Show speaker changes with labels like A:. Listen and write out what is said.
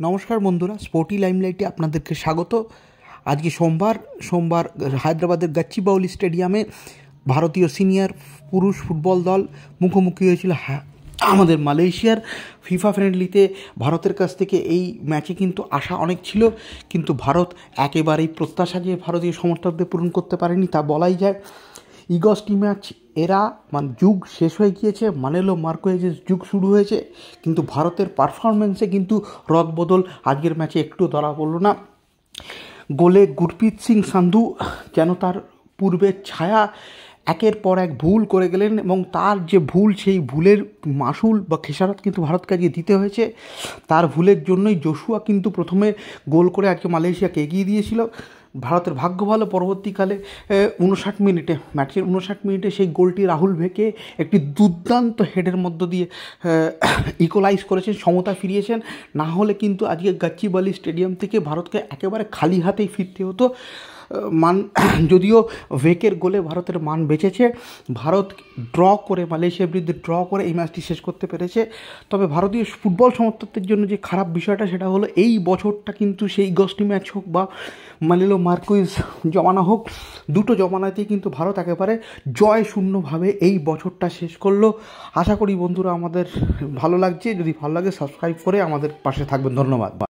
A: নমস্কার বন্ধুরা, স্পোর্টি লাইমলাইটে আপনাদেরকে স্বাগত। আজকে সোমবার হায়দ্রাবাদের গাচ্চিবাউলি স্টেডিয়ামে ভারতীয় সিনিয়র পুরুষ ফুটবল দল মুখোমুখি হয়েছিল আমাদের মালয়েশিয়ার। ফিফা ফ্রেন্ডলিতে ভারতের কাছ থেকে এই ম্যাচে কিন্তু আশা অনেক ছিল, কিন্তু ভারত একেবারেই প্রত্যাশা যে ভারতীয় সমর্থকদের পূরণ করতে পারেনি তা বলাই যায়। ইগস্টি ম্যাচ যুগ শেষ হয়ে গিয়েছে, মানেলো মার্কোয়েজের যুগ শুরু হয়েছে, কিন্তু ভারতের পারফরমেন্সে কিন্তু রদবদল আজকের ম্যাচে একটু ধরা পড়ল না। গোলে গুরপ্রীত সিং সান্ধু যেন তার পূর্বের ছায়া একের পর এক ভুল করে গেলেন, এবং তার যে ভুল সেই ভুলের মাসুল বা খেসারত কিন্তু ভারতকে আজকে দিতে হয়েছে। তার ভুলের জন্যই জোশুয়া কিন্তু প্রথমে গোল করে আজকে মালয়েশিয়াকে এগিয়ে দিয়েছিল। ভারতের ভাগ্য ভালো, পরবর্তীকালে ম্যাচের 59 মিনিটে সেই গোলটি রাহুল ভেকে একটি দুর্দান্ত হেডের মধ্য দিয়ে ইকোলাইজ করেছেন, সমতা ফিরিয়েছেন। না হলে কিন্তু আজকে গাচ্চিবাউলি স্টেডিয়াম থেকে ভারতকে একেবারে খালি হাতেই ফিরতে হতো। যদিও ভেকের গোলে ভারতের মান বেঁচেছে, ভারত মালয়েশিয়ার বিরুদ্ধে ড্র করে এই ম্যাচটি শেষ করতে পেরেছে। তবে ভারতীয় ফুটবল সমর্থকদের জন্য যে খারাপ বিষয়টা সেটা হলো, এই বছরটা কিন্তু সেই ইগস্টি ম্যাচ হোক বা মানেলো মার্কোয়েজ জমানা হোক, দুটো জমানাতেই কিন্তু ভারত একেবারে জয় শূন্যভাবে এই বছরটা শেষ করলো। আশা করি বন্ধুরা আমাদের ভালো লাগছে। যদি ভালো লাগে সাবস্ক্রাইব করে আমাদের পাশে থাকবেন। ধন্যবাদ।